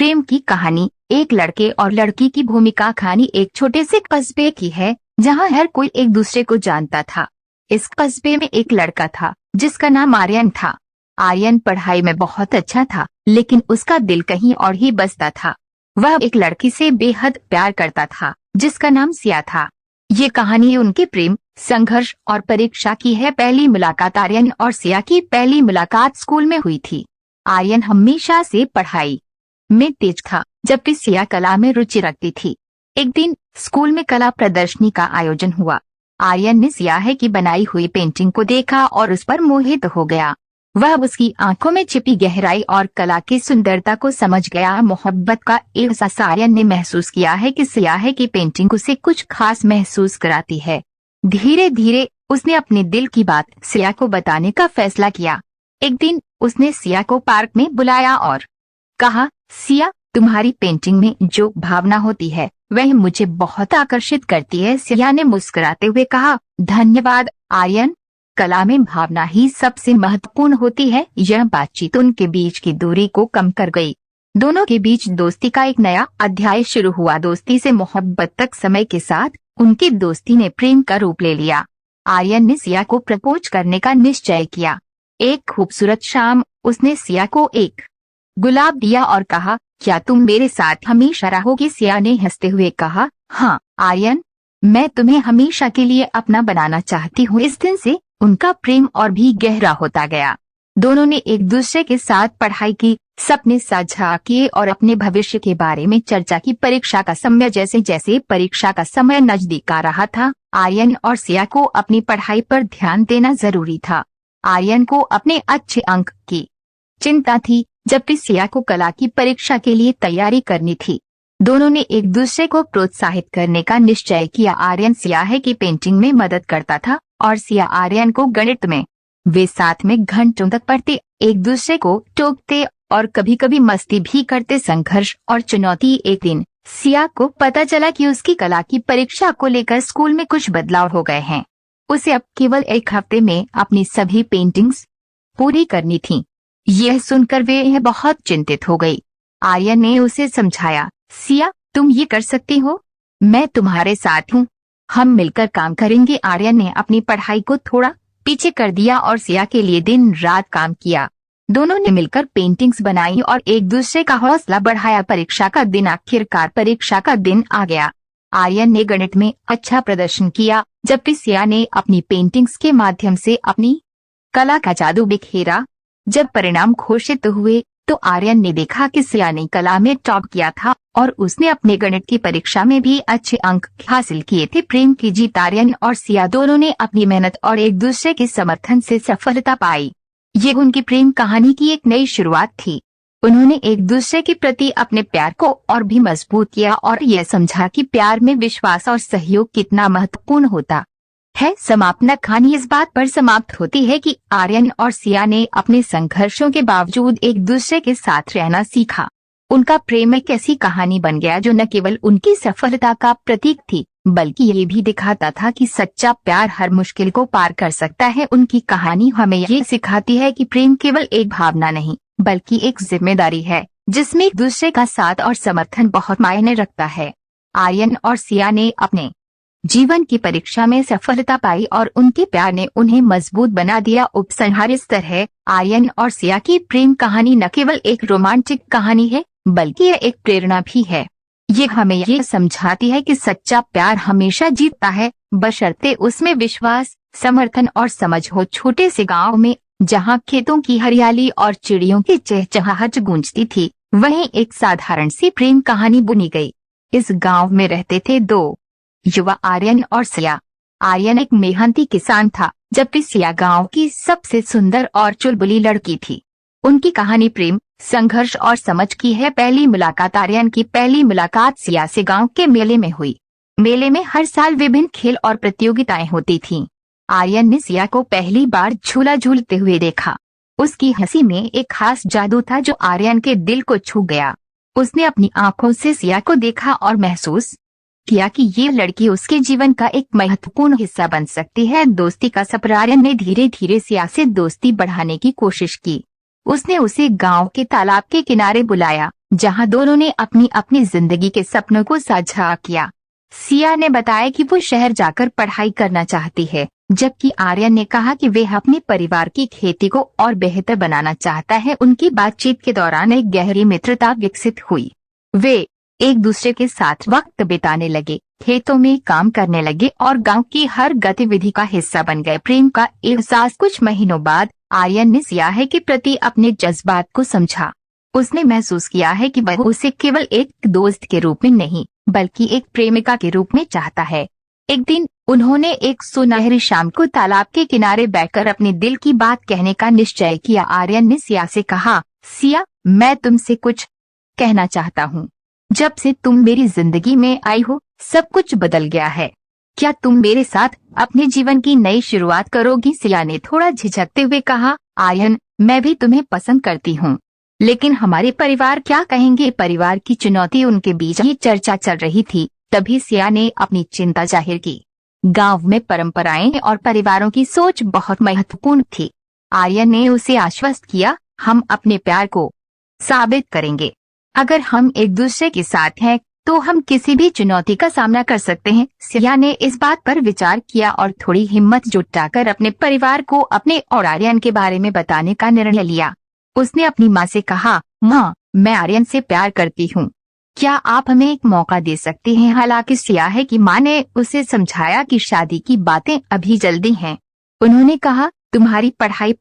प्रेम की कहानी एक लड़के और लड़की की भूमिका कहानी एक छोटे से कस्बे की है जहां हर कोई एक दूसरे को जानता था। इस कस्बे में एक लड़का था जिसका नाम आर्यन था। आर्यन पढ़ाई में बहुत अच्छा था, लेकिन उसका दिल कहीं और ही बसता था। वह एक लड़की से बेहद प्यार करता था जिसका नाम सिया था। ये कहानी उनके प्रेम, संघर्ष और परीक्षा की है। पहली मुलाकात आर्यन और सिया की पहली मुलाकात स्कूल में हुई थी। आर्यन हमेशा से पढ़ाई में तेज था, जबकि सिया कला में रुचि रखती थी। एक दिन स्कूल में कला प्रदर्शनी का आयोजन हुआ। आर्यन ने सिया की बनाई हुई पेंटिंग को देखा और उस पर मोहित हो गया। वह उसकी आंखों में छिपी गहराई और कला की सुंदरता को समझ गया। मोहब्बत का एहसास आर्यन ने महसूस किया है कि सिया की पेंटिंग उसे कुछ खास महसूस कराती है। धीरे धीरे उसने अपने दिल की बात सिया को बताने का फैसला किया। एक दिन उसने सिया को पार्क में बुलाया और कहा, सिया, तुम्हारी पेंटिंग में जो भावना होती है वह मुझे बहुत आकर्षित करती है। सिया ने मुस्कुराते हुए कहा, धन्यवाद आर्यन, कला में भावना ही सबसे महत्वपूर्ण होती है। यह बातचीत उनके बीच की दूरी को कम कर गई। दोनों के बीच दोस्ती का एक नया अध्याय शुरू हुआ। दोस्ती से मोहब्बत तक। समय के साथ उनकी दोस्ती ने प्रेम का रूप ले लिया। आर्यन ने सिया को प्रपोज करने का निश्चय किया। एक खूबसूरत शाम उसने सिया को एक गुलाब दिया और कहा, क्या तुम मेरे साथ हमेशा रहोगी? सिया ने हंसते हुए कहा, हाँ आर्यन, मैं तुम्हें हमेशा के लिए अपना बनाना चाहती हूँ। इस दिन से उनका प्रेम और भी गहरा होता गया। दोनों ने एक दूसरे के साथ पढ़ाई की, सपने साझा किए और अपने भविष्य के बारे में चर्चा की। परीक्षा का समय जैसे जैसे परीक्षा का समय नजदीक आ रहा था, आर्यन और सिया को अपनी पढ़ाई पर ध्यान देना जरूरी था। आर्यन को अपने अच्छे अंक की चिंता थी, जबकि सिया को कला की परीक्षा के लिए तैयारी करनी थी। दोनों ने एक दूसरे को प्रोत्साहित करने का निश्चय किया। आर्यन सिया की पेंटिंग में मदद करता था और सिया आर्यन को गणित में। वे साथ में घंटों तक पढ़ते, एक दूसरे को टोकते और कभी कभी मस्ती भी करते। संघर्ष और चुनौती। एक दिन सिया को पता चला कि उसकी कला की परीक्षा को लेकर स्कूल में कुछ बदलाव हो गए हैं। उसे अब केवल एक हफ्ते में अपनी सभी पेंटिंग्स पूरी करनी थी। यह सुनकर वे बहुत चिंतित हो गई। आर्यन ने उसे समझाया, सिया, तुम ये कर सकती हो, मैं तुम्हारे साथ हूँ, हम मिलकर काम करेंगे। आर्यन ने अपनी पढ़ाई को थोड़ा पीछे कर दिया और सिया के लिए दिन रात काम किया। दोनों ने मिलकर पेंटिंग्स बनाई और एक दूसरे का हौसला बढ़ाया। परीक्षा का दिन। आखिरकार परीक्षा का दिन आ गया। आर्यन ने गणित में अच्छा प्रदर्शन किया, जबकि सिया ने अपनी पेंटिंग्स के माध्यम से अपनी कला का जादू बिखेरा। जब परिणाम घोषित हुए तो आर्यन ने देखा कि सिया ने कला में टॉप किया था और उसने अपने गणित की परीक्षा में भी अच्छे अंक हासिल किए थे। प्रेम की जीत। आर्यन और सिया दोनों ने अपनी मेहनत और एक दूसरे के समर्थन से सफलता पाई। ये उनकी प्रेम कहानी की एक नई शुरुआत थी। उन्होंने एक दूसरे के प्रति अपने प्यार को और भी मजबूत किया और यह समझा कि प्यार में विश्वास और सहयोग कितना महत्वपूर्ण होता है। समापन कहानी इस बात पर समाप्त होती है कि आर्यन और सिया ने अपने संघर्षों के बावजूद एक दूसरे के साथ रहना सीखा। उनका प्रेम एक ऐसी कहानी बन गया जो न केवल उनकी सफलता का प्रतीक थी, बल्कि ये भी दिखाता था कि सच्चा प्यार हर मुश्किल को पार कर सकता है। उनकी कहानी हमें ये सिखाती है कि प्रेम केवल एक भावना नहीं, बल्कि एक जिम्मेदारी है, जिसमें एक दूसरे का साथ और समर्थन बहुत मायने रखता है। आर्यन और सिया ने अपने जीवन की परीक्षा में सफलता पाई और उनके प्यार ने उन्हें मजबूत बना दिया। उपसंहार इस तरह, आर्यन और सिया की प्रेम कहानी न केवल एक रोमांटिक कहानी है, बल्कि यह एक प्रेरणा भी है। ये हमें ये समझाती है कि सच्चा प्यार हमेशा जीतता है, बशर्ते उसमें विश्वास, समर्थन और समझ हो। छोटे से गांव में जहां खेतों की हरियाली और चिड़ियों की चहचहाहट गूंजती थी, वहीं एक साधारण सी प्रेम कहानी बुनी गई। इस गांव में रहते थे दो युवा, आर्यन और सिया। आर्यन एक मेहनती किसान था, जबकि सिया गांव की सबसे सुंदर और चुलबुली लड़की थी। उनकी कहानी प्रेम, संघर्ष और समझ की है। पहली मुलाकात। आर्यन की पहली मुलाकात सिया से गांव के मेले में हुई। मेले में हर साल विभिन्न खेल और प्रतियोगिताएं होती थीं। आर्यन ने सिया को पहली बार झूला झूलते हुए देखा। उसकी हंसी में एक खास जादू था जो आर्यन के दिल को छू गया। उसने अपनी आंखों से सिया को देखा और महसूस किया कि ये लड़की उसके जीवन का एक महत्वपूर्ण हिस्सा बन सकती है। दोस्ती का सफर। आर्यन ने धीरे धीरे सिया से दोस्ती बढ़ाने की कोशिश की। उसने उसे गांव के तालाब के किनारे बुलाया जहां दोनों ने अपनी अपनी जिंदगी के सपनों को साझा किया। सिया ने बताया कि वो शहर जाकर पढ़ाई करना चाहती है, जबकि आर्यन ने कहा कि वे अपने परिवार की खेती को और बेहतर बनाना चाहता है। उनकी बातचीत के दौरान एक गहरी मित्रता विकसित हुई। वे एक दूसरे के साथ वक्त बिताने लगे, खेतों में काम करने लगे और गांव की हर गतिविधि का हिस्सा बन गए। प्रेम का एहसास कुछ महीनों बाद आर्यन ने सिया के प्रति अपने जज्बात को समझा। उसने महसूस किया है कि वह उसे केवल एक दोस्त के रूप में नहीं, बल्कि एक प्रेमिका के रूप में चाहता है। एक दिन उन्होंने एक सुनहरी शाम को तालाब के किनारे बैठकर अपने दिल की बात कहने का निश्चय किया। आर्यन ने सिया से कहा, सिया, मैं तुमसे कुछ कहना चाहता हूँ। जब से तुम मेरी जिंदगी में आई हो, सब कुछ बदल गया है। क्या तुम मेरे साथ अपने जीवन की नई शुरुआत करोगी? सिया ने थोड़ा झिझकते हुए कहा, आर्यन, मैं भी तुम्हें पसंद करती हूँ, लेकिन हमारे परिवार क्या कहेंगे? परिवार की चुनौती उनके बीच ये चर्चा चल रही थी। तभी सिया ने अपनी चिंता जाहिर की। गांव में परंपराएं और परिवारों की सोच बहुत महत्वपूर्ण थी। आर्यन ने उसे आश्वस्त किया, हम अपने प्यार को साबित करेंगे। अगर हम एक दूसरे के साथ हैं तो हम किसी भी चुनौती का सामना कर सकते हैं। सिया ने इस बात पर विचार किया और थोड़ी हिम्मत जुटाकर अपने परिवार को अपने और आर्यन के बारे में बताने का निर्णय लिया। उसने अपनी माँ से कहा, माँ, मैं आर्यन से प्यार करती हूँ, क्या आप हमें एक मौका दे सकती हैं? हालांकि सिया की माँ ने उसे समझाया कि शादी की बातें अभी जल्दी हैं। उन्होंने कहा, तुम्हारी पढ़ाई